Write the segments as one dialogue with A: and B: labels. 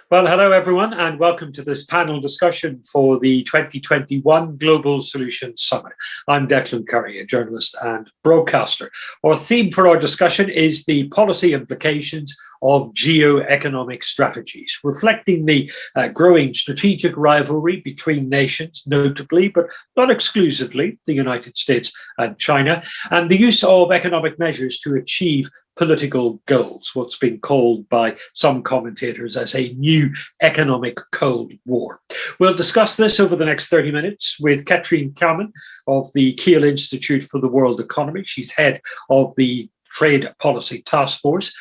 A: Well, hello everyone, and welcome to this panel discussion for the 2021 Global Solutions Summit. I'm Declan Curry, a journalist and broadcaster. Our theme for our discussion is the policy implications of geoeconomic strategies, reflecting the growing strategic rivalry between nations, notably, but not exclusively, the United States and China, and the use of economic measures to achieve political goals, what's been called by some commentators as a new economic Cold War. We'll discuss this over the next 30 minutes with Katrien Kammen of the Kiel Institute for the World Economy. She's head of the Trade Policy Task Force,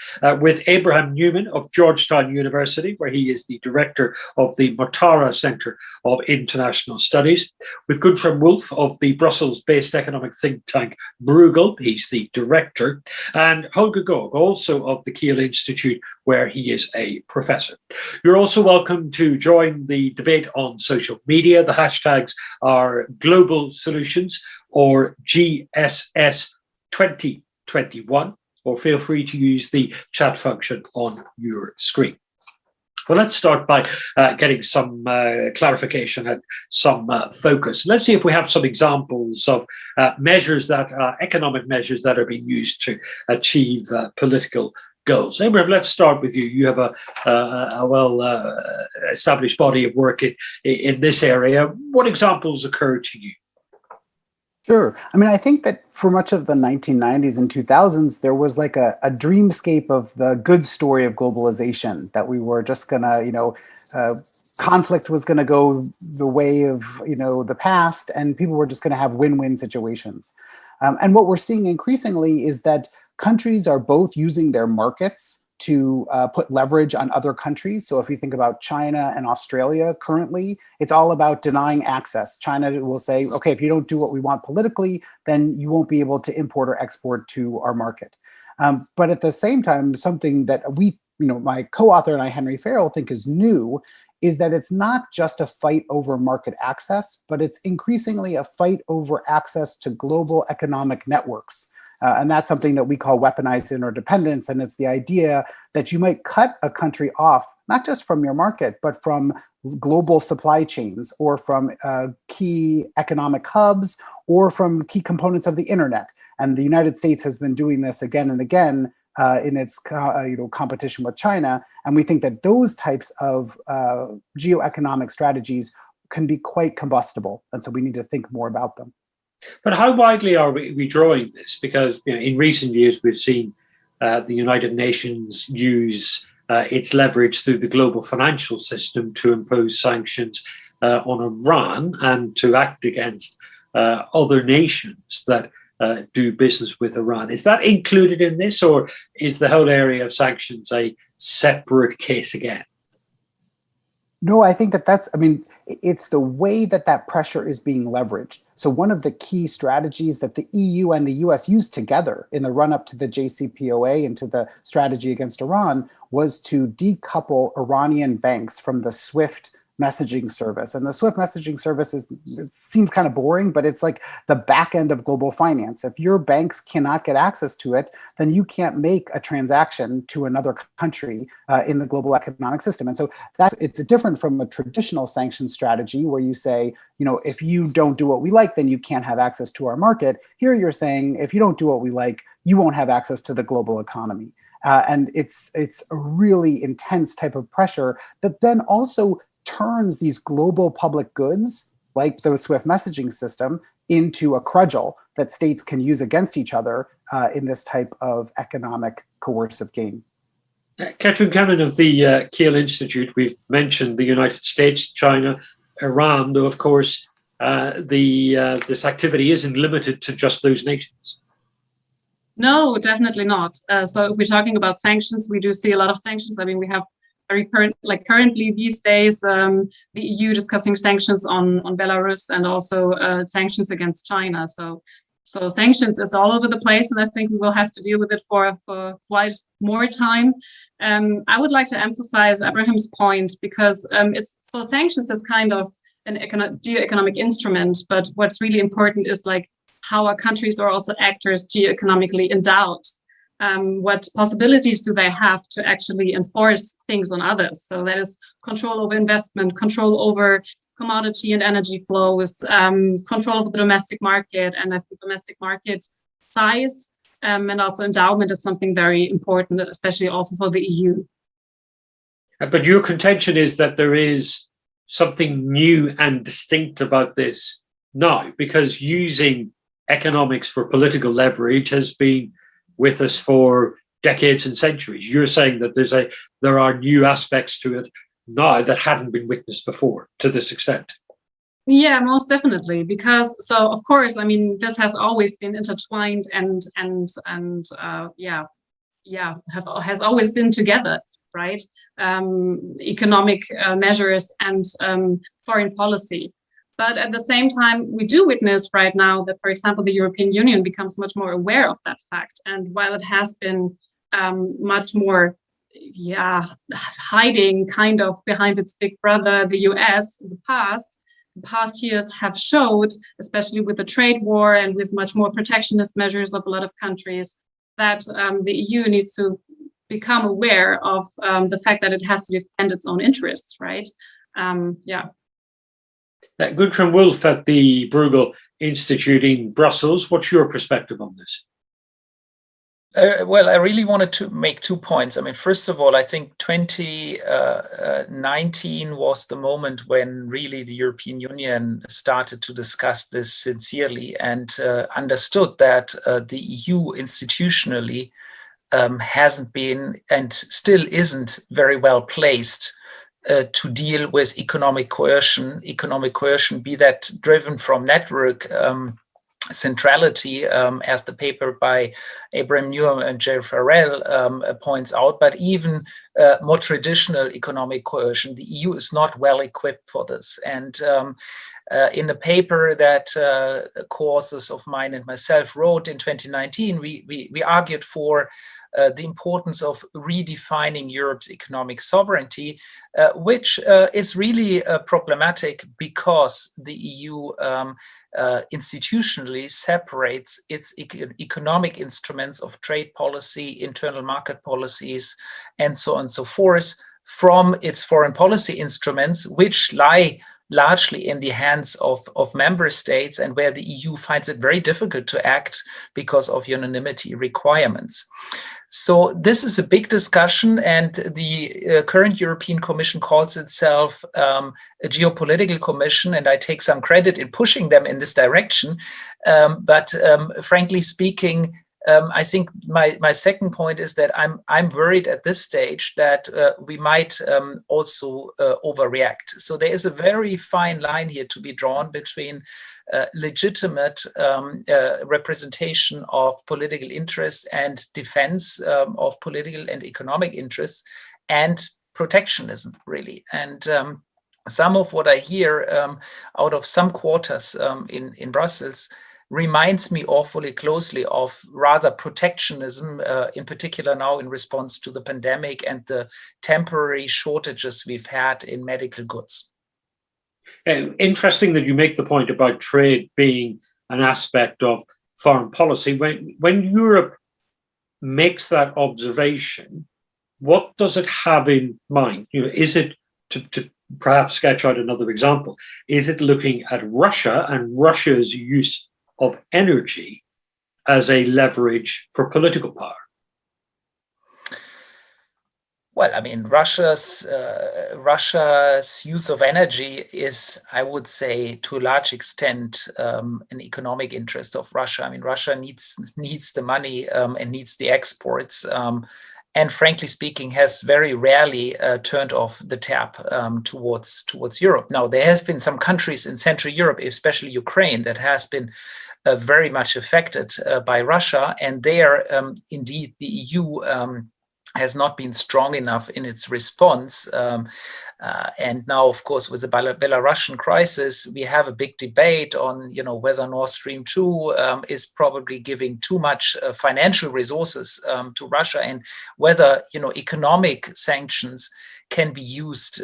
A: with Abraham Newman of Georgetown University, where he is the director of the Motara Center of International Studies, with Guntram Wolff of the Brussels-based economic think tank Bruegel, he's the director, and Holger Gog, also of the Kiel Institute, where he is a professor. You're also welcome to join the debate on social media. The hashtags are Global Solutions or GSS2021, or feel free to use the chat function on your screen. Well, let's start by getting some clarification and some focus. Let's see if we have some examples of measures that economic measures that are being used to achieve political goals. Abraham, let's start with you. You have a well-established body of work in this area. What examples occur to you?
B: Sure. I mean, I think that for much of the 1990s and 2000s, there was like a dreamscape of the good story of globalization, that we were just gonna, conflict was gonna go the way of, the past, and people were just gonna have win-win situations. And what we're seeing increasingly is that countries are both using their markets to put leverage on other countries. So if you think about China and Australia currently, it's all about denying access. China will say, okay, if you don't do what we want politically, then you won't be able to import or export to our market. But at the same time, something that my co-author and I, Henry Farrell, think is new is that it's not just a fight over market access, but it's increasingly a fight over access to global economic networks. And that's something that we call weaponized interdependence. And it's the idea that you might cut a country off, not just from your market, but from global supply chains, or from key economic hubs, or from key components of the internet. And the United States has been doing this again and again in its competition with China. And we think that those types of geoeconomic strategies can be quite combustible. And so we need to think more about them.
A: But how widely are we drawing this? Because in recent years, we've seen the United Nations use its leverage through the global financial system to impose sanctions on Iran and to act against other nations that do business with Iran. Is that included in this, or is the whole area of sanctions a separate case again?
B: No, I think it's the way that pressure is being leveraged. So one of the key strategies that the EU and the US used together in the run-up to the JCPOA and to the strategy against Iran was to decouple Iranian banks from the SWIFT messaging service. And the SWIFT messaging service it seems kind of boring, but it's like the back end of global finance. If your banks cannot get access to it, then you can't make a transaction to another country in the global economic system. And so it's different from a traditional sanction strategy where you say, if you don't do what we like, then you can't have access to our market. Here you're saying, if you don't do what we like, you won't have access to the global economy. And it's a really intense type of pressure that then also turns these global public goods, like the SWIFT messaging system, into a cudgel that states can use against each other in this type of economic coercive game.
A: Katrien Kammen of the Kiel Institute, we've mentioned the United States, China, Iran, though of course this activity isn't limited to just those nations.
C: No, definitely not. So if we're talking about sanctions, we do see a lot of sanctions. I mean, we have currently these days, the EU discussing sanctions on Belarus and also sanctions against China. So sanctions is all over the place, and I think we will have to deal with it for quite more time. I would like to emphasize Abraham's point because sanctions is kind of an geoeconomic instrument, but what's really important is like how our countries are also actors geoeconomically endowed. What possibilities do they have to actually enforce things on others? So that is control over investment, control over commodity and energy flows, control over the domestic market, and I think domestic market size and also endowment is something very important, especially also for the EU.
A: But your contention is that there is something new and distinct about this now, because using economics for political leverage has been with us for decades and centuries. You're saying that there are new aspects to it now that hadn't been witnessed before to this extent.
C: Yeah, most definitely. Because so of course, I mean, this has always been intertwined and has always been together, right? Economic measures and foreign policy. But at the same time, we do witness right now that, for example, the European Union becomes much more aware of that fact. And while it has been much more hiding kind of behind its big brother, the US, in the past years have showed, especially with the trade war and with much more protectionist measures of a lot of countries, that the EU needs to become aware of the fact that it has to defend its own interests, right?
A: Gudrun Wolf at the Bruegel Institute in Brussels, what's your perspective on this?
D: Well, I really wanted to make 2 points. I mean, first of all, I think 2019 was the moment when really the European Union started to discuss this sincerely and understood that the EU institutionally hasn't been and still isn't very well placed to deal with economic coercion, be that driven from network centrality, as the paper by Abraham Newham and Jerry Farrell points out, but even more traditional economic coercion. The EU is not well equipped for this. And in a paper that co-authors of mine and myself wrote in 2019, we argued for the importance of redefining Europe's economic sovereignty, which is really problematic because the EU institutionally separates its economic instruments of trade policy, internal market policies, and so on and so forth from its foreign policy instruments, which lie largely in the hands of member states and where the EU finds it very difficult to act because of unanimity requirements. So this is a big discussion, and the current European Commission calls itself a geopolitical commission, and I take some credit in pushing them in this direction. But frankly speaking, I think my second point is that I'm worried at this stage that we might also overreact. So there is a very fine line here to be drawn between legitimate representation of political interests and defense of political and economic interests and protectionism, really. And some of what I hear out of some quarters in Brussels reminds me awfully closely of rather protectionism, in particular now in response to the pandemic and the temporary shortages we've had in medical goods.
A: Interesting that you make the point about trade being an aspect of foreign policy. When Europe makes that observation, what does it have in mind? You know, is it to perhaps sketch out another example? Is it looking at Russia and Russia's use of energy as a leverage for political power?
D: Well, I mean, Russia's use of energy is, I would say, to a large extent, an economic interest of Russia. I mean, Russia needs the money and needs the exports, and frankly speaking, has very rarely turned off the tap towards Europe. Now, there has been some countries in Central Europe, especially Ukraine, that has been very much affected by Russia, and there, indeed, the EU has not been strong enough in its response. And now, of course, with the Belarusian crisis, we have a big debate on, whether Nord Stream 2 is probably giving too much financial resources to Russia, and whether, economic sanctions can be used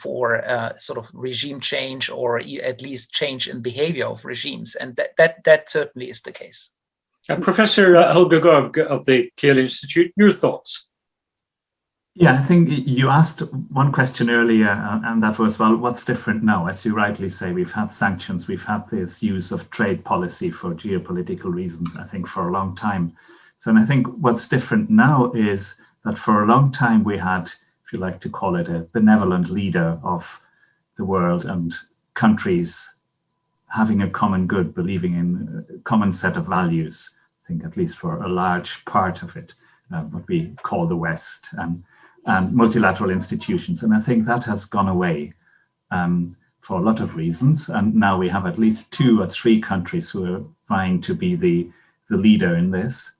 D: for sort of regime change, or at least change in behavior of regimes. And that certainly is the case.
A: Professor Helga Gorb of the Kiel Institute, your thoughts?
E: Yeah, I think you asked one question earlier, and that was, well, what's different now? As you rightly say, we've had sanctions, we've had this use of trade policy for geopolitical reasons, I think, for a long time. So, and I think what's different now is that for a long time we had, if you like to call it, a benevolent leader of the world and countries having a common good, believing in a common set of values, I think at least for a large part of it, what we call the West, and multilateral institutions. And I think that has gone away for a lot of reasons. And now we have at least 2 or 3 countries who are trying to be the leader in this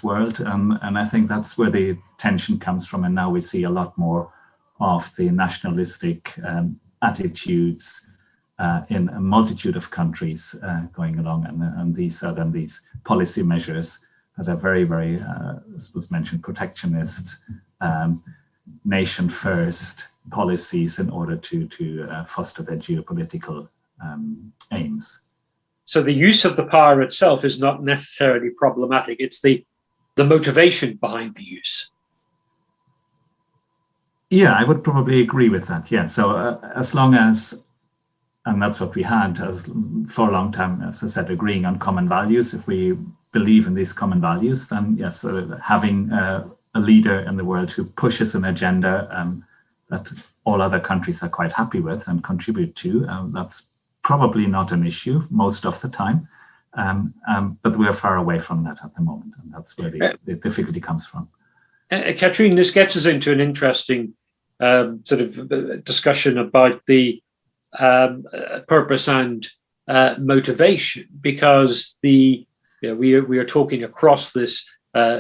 E: world. And I think that's where the tension comes from. And now we see a lot more of the nationalistic attitudes in a multitude of countries going along. And these are then these policy measures that are very, very, as was mentioned, protectionist, nation first policies in order to foster their geopolitical aims.
A: So the use of the power itself is not necessarily problematic. It's the motivation behind the use.
E: Yeah, I would probably agree with that. Yeah, so as long as, and that's what we had for a long time, as I said, agreeing on common values. If we believe in these common values, then yes, having a leader in the world who pushes an agenda that all other countries are quite happy with and contribute to, that's probably not an issue most of the time. But we're far away from that at the moment, and that's where the difficulty comes from.
A: Katrine, this gets us into an interesting sort of discussion about the purpose and motivation, because we are talking across this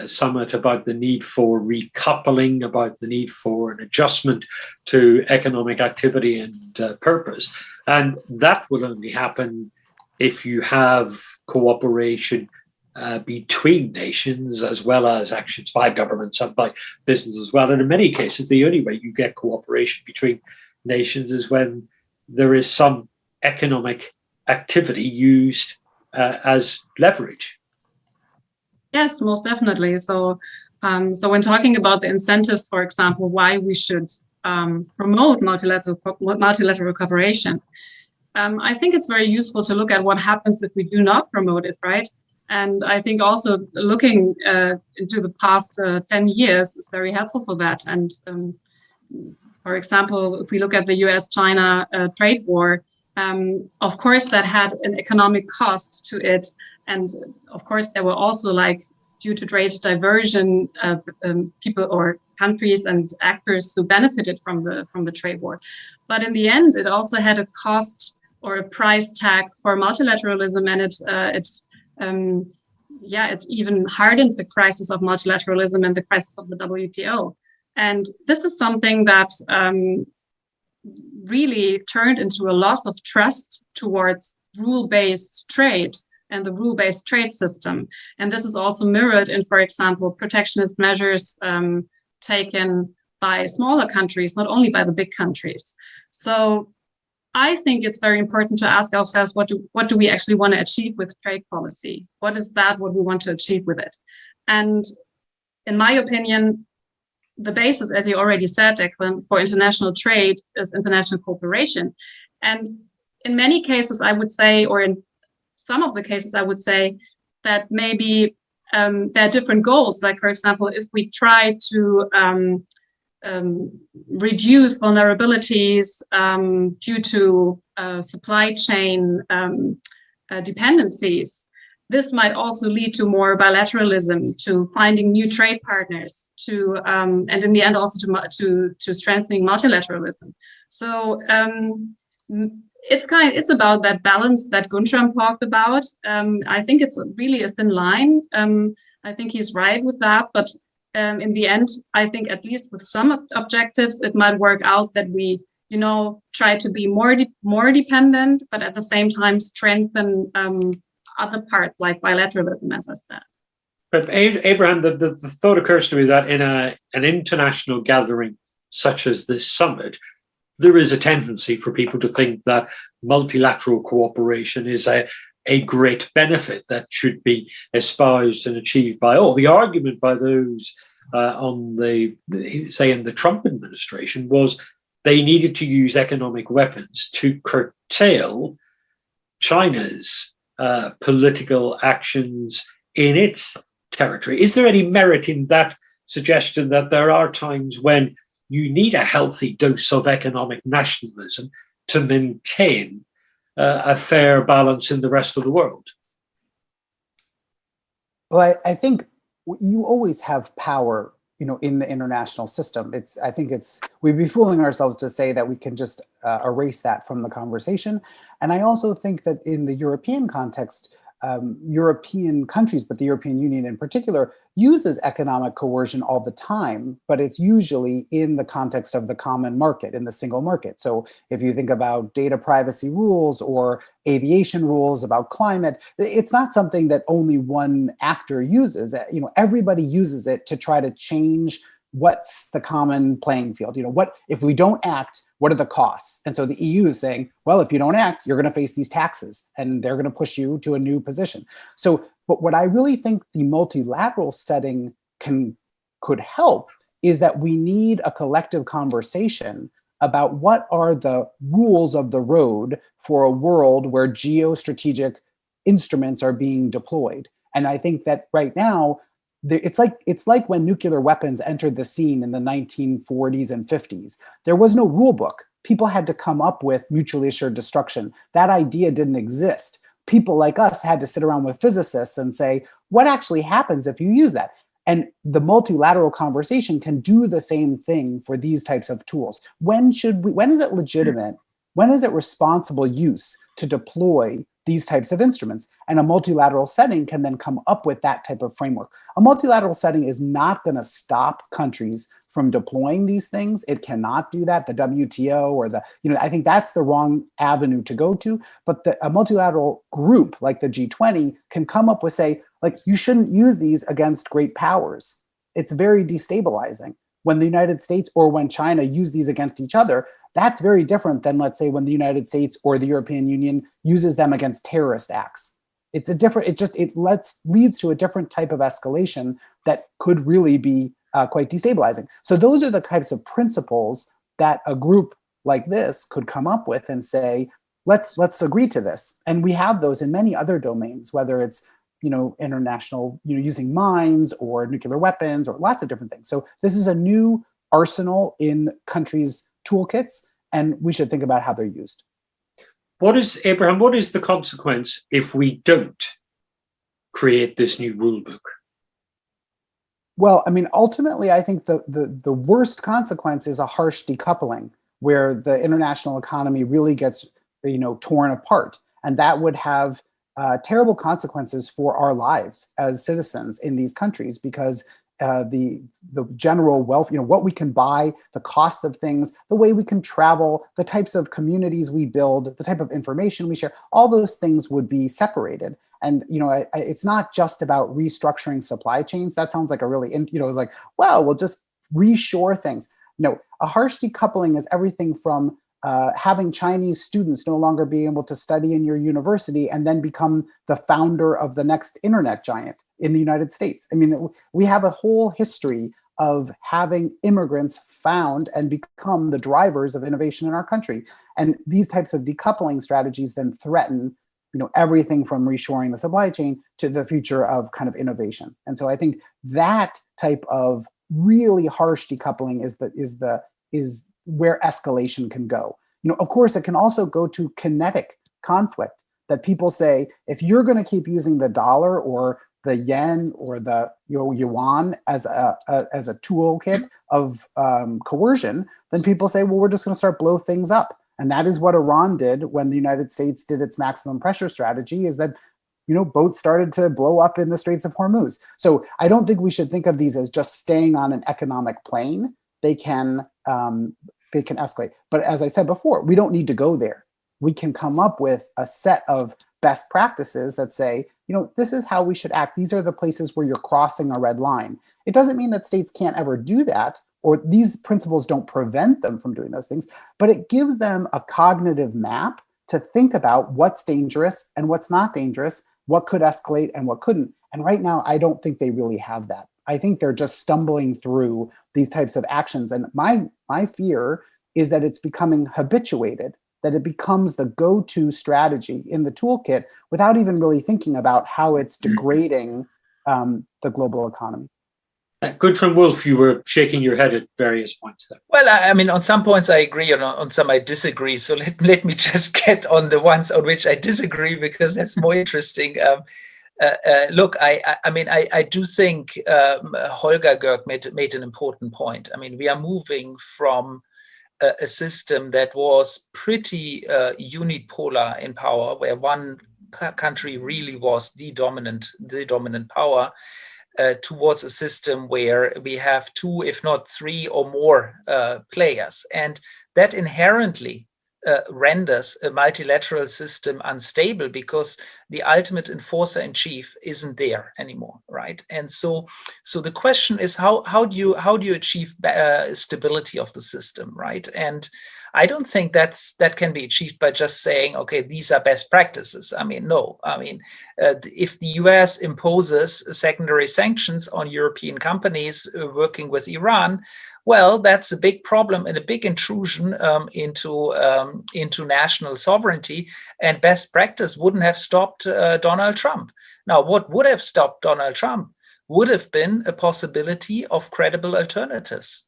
A: summit about the need for recoupling, about the need for an adjustment to economic activity and purpose. And that will only happen if you have cooperation between nations, as well as actions by governments and by business as well. And in many cases, the only way you get cooperation between nations is when there is some economic activity used as leverage.
C: Yes, most definitely. So when talking about the incentives, for example, why we should promote multilateral cooperation, I think it's very useful to look at what happens if we do not promote it, right? And I think also looking into the past 10 years is very helpful for that. And for example, if we look at the US-China trade war, of course, that had an economic cost to it. And of course, there were also, like, due to trade diversion, people or countries and actors who benefited from the trade war. But in the end, it also had a cost or a price tag for multilateralism, and it even hardened the crisis of multilateralism and the crisis of the WTO. And this is something that really turned into a loss of trust towards rule-based trade and the rule-based trade system. And this is also mirrored in, for example, protectionist measures taken by smaller countries, not only by the big countries. So I think it's very important to ask ourselves, what do we actually want to achieve with trade policy? What we want to achieve with it? And in my opinion, the basis, as you already said, Declan, for international trade is international cooperation. And in many cases, I would say, or in some of the cases, I would say that maybe there are different goals. Like, for example, if we try to reduce vulnerabilities due to supply chain dependencies, this might also lead to more bilateralism, to finding new trade partners, and in the end also to strengthening multilateralism. So it's about that balance that Guntram talked about. I think it's really a thin line. I think he's right with that, but in the end, I think at least with some objectives, it might work out that we, try to be more dependent, but at the same time strengthen other parts like bilateralism, as I said.
A: But Abraham, the thought occurs to me that in an international gathering such as this summit, there is a tendency for people to think that multilateral cooperation is a great benefit that should be espoused and achieved by all. The argument by those on say in the Trump administration was they needed to use economic weapons to curtail China's political actions in its territory. Is there any merit in that suggestion that there are times when you need a healthy dose of economic nationalism to maintain a fair balance in the rest of the world?
B: Well, I think you always have power, in the international system. We'd be fooling ourselves to say that we can just erase that from the conversation. And I also think that in the European context, European countries, but the European Union in particular, uses economic coercion all the time, but it's usually in the context of the common market, in the single market. So if you think about data privacy rules or aviation rules about climate, it's not something that only one actor uses. Everybody uses it to try to change what's the common playing field. What if we don't act? What are the costs? And so the EU is saying, well, if you don't act, you're going to face these taxes, and they're going to push you to a new position. So, but what I really think the multilateral setting could help is that we need a collective conversation about what are the rules of the road for a world where geostrategic instruments are being deployed. And I think that right now, it's like when nuclear weapons entered the scene in the 1940s and 50s. There was no rule book. People had to come up with mutually assured destruction. That idea didn't exist. People like us had to sit around with physicists and say, what actually happens if you use that? And the multilateral conversation can do the same thing for these types of tools. When is it legitimate? When is it responsible use to deploy these types of instruments? And a multilateral setting can then come up with that type of framework. A multilateral setting is not going to stop countries from deploying these things. It cannot do that. The WTO or I think that's the wrong avenue to go to. But a multilateral group like the G20 can come up with, say, like, you shouldn't use these against great powers. It's very destabilizing. When the United States or when China use these against each other, that's very different than, let's say, when the United States or the European Union uses them against terrorist acts. It leads to a different type of escalation that could really be quite destabilizing. So those are the types of principles that a group like this could come up with and say, let's agree to this. And we have those in many other domains, whether it's international, using mines or nuclear weapons or lots of different things. So this is a new arsenal in countries' toolkits, and we should think about how they're used.
A: What is the consequence if we don't create this new rule book?
B: Well, ultimately, I think the worst consequence is a harsh decoupling, where the international economy really gets torn apart, and that would have terrible consequences for our lives as citizens in these countries, because the general wealth, what we can buy, the costs of things, the way we can travel, the types of communities we build, the type of information we share, all those things would be separated. And it's not just about restructuring supply chains. That sounds like a really, it's like, well, we'll just reshore things. No, a harsh decoupling is everything from having Chinese students no longer be able to study in your university and then become the founder of the next internet giant in the United States. We have a whole history of having immigrants found and become the drivers of innovation in our country. And these types of decoupling strategies then threaten everything from reshoring the supply chain to the future of kind of innovation. And so I think that type of really harsh decoupling is where escalation can go. Of course, it can also go to kinetic conflict, that people say, if you're going to keep using the dollar or the yen or the yuan as a toolkit of coercion, then people say, well, we're just going to start blow things up. And that is what Iran did when the United States did its maximum pressure strategy, is that boats started to blow up in the Straits of Hormuz. So I don't think we should think of these as just staying on an economic plane. They can escalate. But as I said before, we don't need to go there. We can come up with a set of best practices that say, this is how we should act. These are the places where you're crossing a red line. It doesn't mean that states can't ever do that, or these principles don't prevent them from doing those things, but it gives them a cognitive map to think about what's dangerous and what's not dangerous, what could escalate and what couldn't. And right now, I don't think they really have that. I think they're just stumbling through these types of actions. And my fear is that it's becoming habituated, that it becomes the go-to strategy in the toolkit without even really thinking about how it's degrading the global economy.
A: Goodfriend Wolf, you were shaking your head at various points there.
D: Well, I mean, on some points I agree, on some I disagree. So let me just get on the ones on which I disagree, because that's more interesting. Look, I do think Holger Görg made an important point. I mean, we are moving from a system that was pretty unipolar in power, where one country really was the dominant power, towards a system where we have two, if not three or more players. And that inherently renders a multilateral system unstable, because the ultimate enforcer in chief isn't there anymore, right? And so the question is, how do you achieve stability of the system, right? And I don't think that can be achieved by just saying, okay, these are best practices. I mean, no. I mean, if the US imposes secondary sanctions on European companies working with Iran, well, that's a big problem and a big intrusion into national sovereignty. And best practice wouldn't have stopped Donald Trump. Now, what would have stopped Donald Trump would have been a possibility of credible alternatives.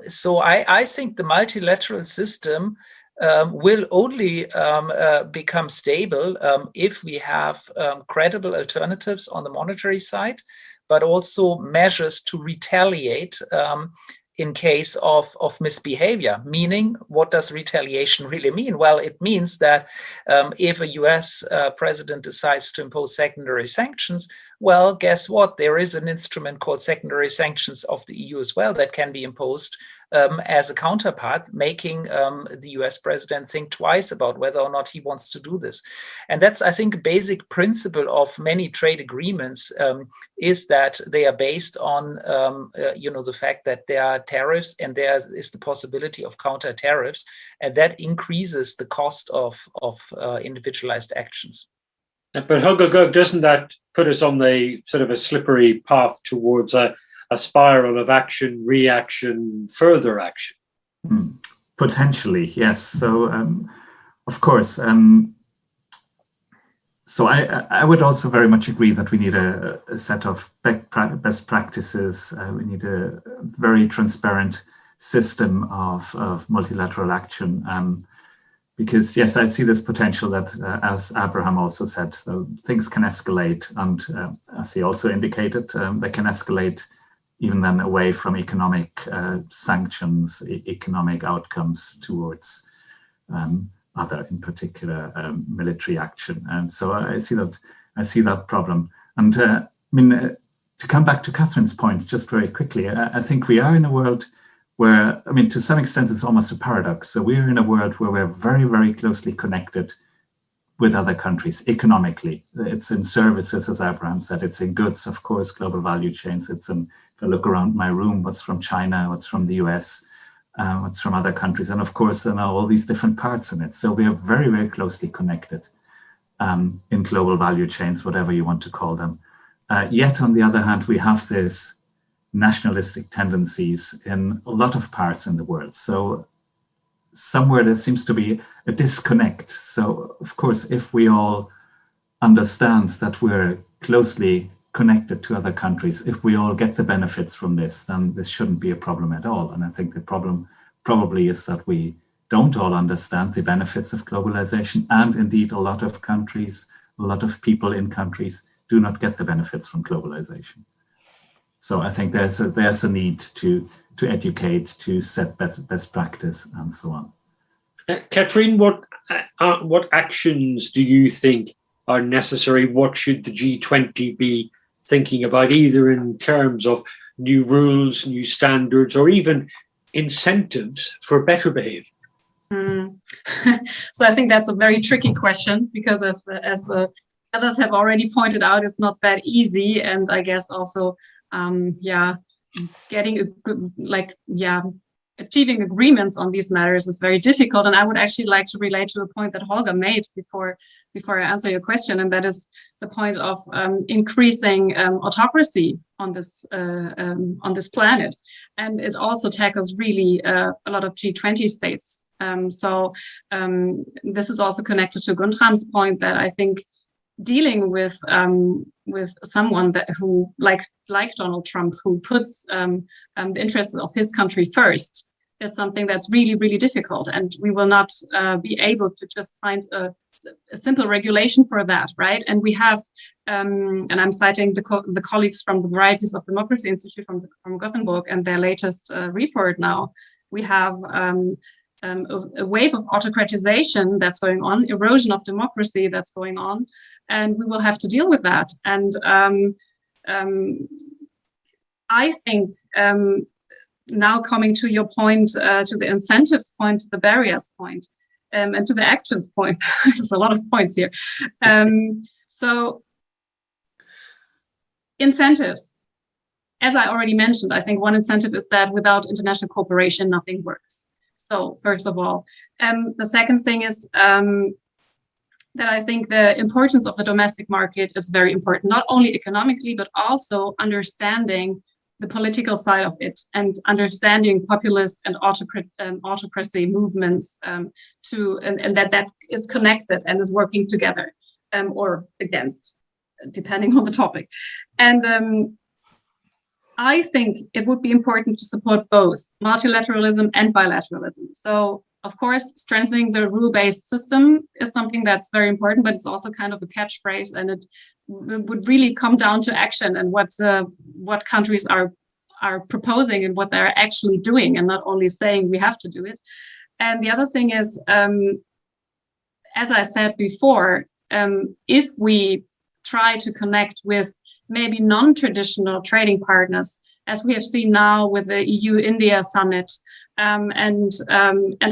D: So I think the multilateral system will only become stable if we have credible alternatives on the monetary side, but also measures to retaliate in case of misbehavior. Meaning, what does retaliation really mean? Well, it means that if a US president decides to impose secondary sanctions, well, guess what? There is an instrument called secondary sanctions of the EU as well that can be imposed as a counterpart, making the US president think twice about whether or not he wants to do this. And that's, I think, a basic principle of many trade agreements, is that they are based on the fact that there are tariffs and there is the possibility of counter tariffs, and that increases the cost of individualized actions.
A: But Holger Görg, doesn't that put us on the sort of a slippery path towards a spiral of action, reaction, further action?
E: Potentially, yes. So, of course. So I would also very much agree that we need a set of best practices. We need a very transparent system of multilateral action. Because, yes, I see this potential that, as Abraham also said, things can escalate. And as he also indicated, they can escalate even then away from economic sanctions, economic outcomes towards other, in particular, military action. And so I see that problem. And I mean, to come back to Catherine's point, just very quickly, I think we are in a world where, I mean, to some extent, it's almost a paradox. So we're in a world where we're very, very closely connected with other countries economically. It's in services, as Abraham said, it's in goods, of course, global value chains. It's in, if I look around my room, what's from China, what's from the US, what's from other countries. And of course, there are all these different parts in it. So we are very, very closely connected in global value chains, whatever you want to call them. Yet, on the other hand, we have this nationalistic tendencies in a lot of parts in the world. So somewhere there seems to be a disconnect. So of course, if we all understand that we're closely connected to other countries, if we all get the benefits from this, then this shouldn't be a problem at all. And I think the problem probably is that we don't all understand the benefits of globalization. And indeed, a lot of countries, a lot of people in countries do not get the benefits from globalization. So I think there's a need to educate, to set best practice, and so on.
A: Catherine, what actions do you think are necessary? What should the G20 be thinking about, either in terms of new rules, new standards, or even incentives for better behavior?
C: So I think that's a very tricky question, because as others have already pointed out, it's not that easy, and I guess also getting a achieving agreements on these matters is very difficult. And I would actually like to relate to a point that Holger made before I answer your question, and that is the point of increasing autocracy on this planet. And it also tackles really a lot of G20 states. This is also connected to Guntram's point that I think dealing with someone who like Donald Trump, who puts the interests of his country first, is something that's really, really difficult. And we will not be able to just find a simple regulation for that, right? And we have, and I'm citing the colleagues from the Varieties of Democracy Institute from Gothenburg and their latest report now. We have a wave of autocratization that's going on, erosion of democracy that's going on, and we will have to deal with that. And I think now coming to your point, to the incentives point, to the barriers point, and to the actions point, there's a lot of points here. So incentives, as I already mentioned, I think one incentive is that without international cooperation, nothing works. So first of all, the second thing is that I think the importance of the domestic market is very important, not only economically, but also understanding the political side of it and understanding populist and autocracy movements and that is connected and is working together or against, depending on the topic. And I think it would be important to support both multilateralism and bilateralism. So, of course, strengthening the rule-based system is something that's very important, but it's also kind of a catchphrase, and it would really come down to action and what countries are proposing and what they're actually doing, and not only saying we have to do it. And the other thing is, as I said before, if we try to connect with maybe non-traditional trading partners, as we have seen now with the EU-India summit, and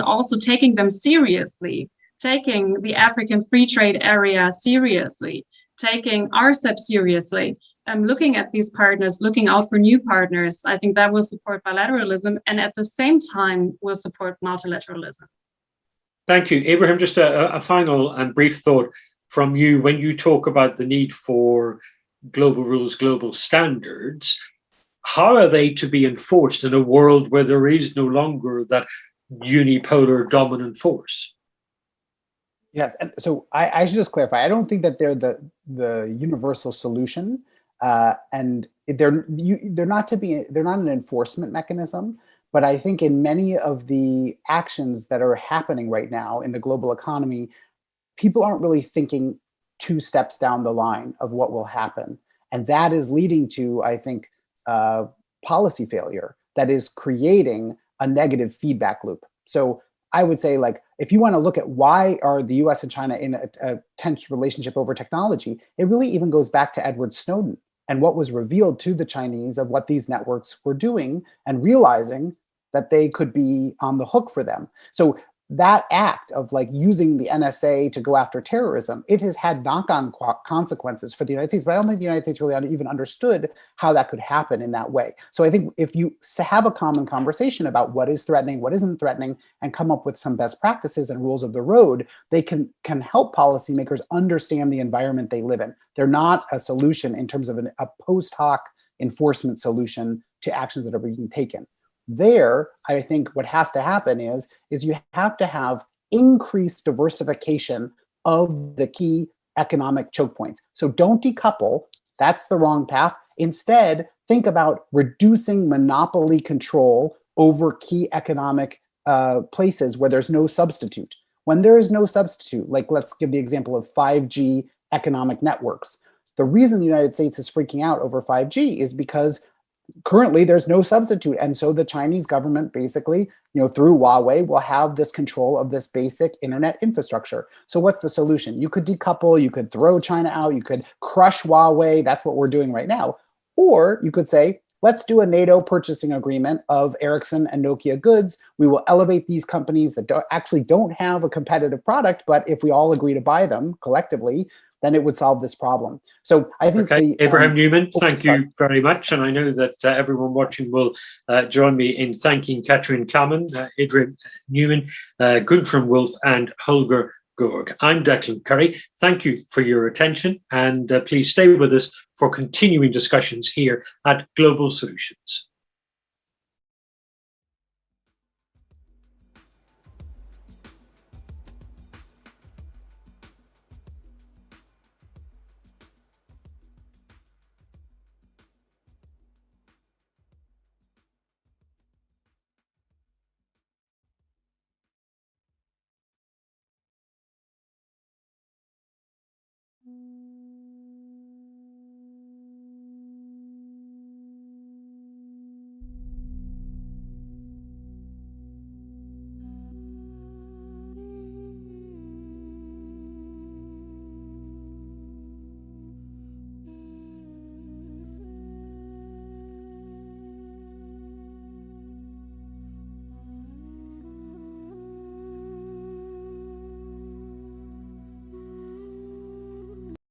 C: also taking them seriously, taking the African Free Trade Area seriously, taking RCEP seriously, looking at these partners, looking out for new partners, I think that will support bilateralism and at the same time will support multilateralism.
A: Thank you. Abraham, just a final and brief thought from you. When you talk about the need for global rules, global standards, how are they to be enforced in a world where there is no longer that unipolar dominant force?
B: Yes, and so I should just clarify. I don't think that they're the universal solution, and they're not an enforcement mechanism. But I think in many of the actions that are happening right now in the global economy, people aren't really thinking 2 steps down the line of what will happen. And that is leading to, I think, policy failure that is creating a negative feedback loop. So I would say, like, if you want to look at why are the US and China in a tense relationship over technology, it really even goes back to Edward Snowden and what was revealed to the Chinese of what these networks were doing and realizing that they could be on the hook for them. So that act of like using the NSA to go after terrorism, it has had knock-on consequences for the United States, but I don't think the United States really even understood how that could happen in that way. So I think if you have a common conversation about what is threatening, what isn't threatening, and come up with some best practices and rules of the road, they can help policymakers understand the environment they live in. They're not a solution in terms of a post hoc enforcement solution to actions that are being taken. There, I think what has to happen is you have to have increased diversification of the key economic choke points. So don't decouple, that's the wrong path. Instead, think about reducing monopoly control over key economic places where there's no substitute. When there is no substitute, like let's give the example of 5G economic networks. The reason the United States is freaking out over 5G is because currently there's no substitute. And so the Chinese government basically, through Huawei will have this control of this basic internet infrastructure. So what's the solution? You could decouple, you could throw China out, you could crush Huawei. That's what we're doing right now. Or you could say, let's do a NATO purchasing agreement of Ericsson and Nokia goods. We will elevate these companies that actually don't have a competitive product, but if we all agree to buy them collectively, then it would solve this problem. So I think
A: Abraham Newman, thank you very much. And I know that everyone watching will join me in thanking Catherine Kamen, Adrian Newman, Guntram Wolf, and Holger Gorg. I'm Declan Curry. Thank you for your attention, and please stay with us for continuing discussions here at Global Solutions.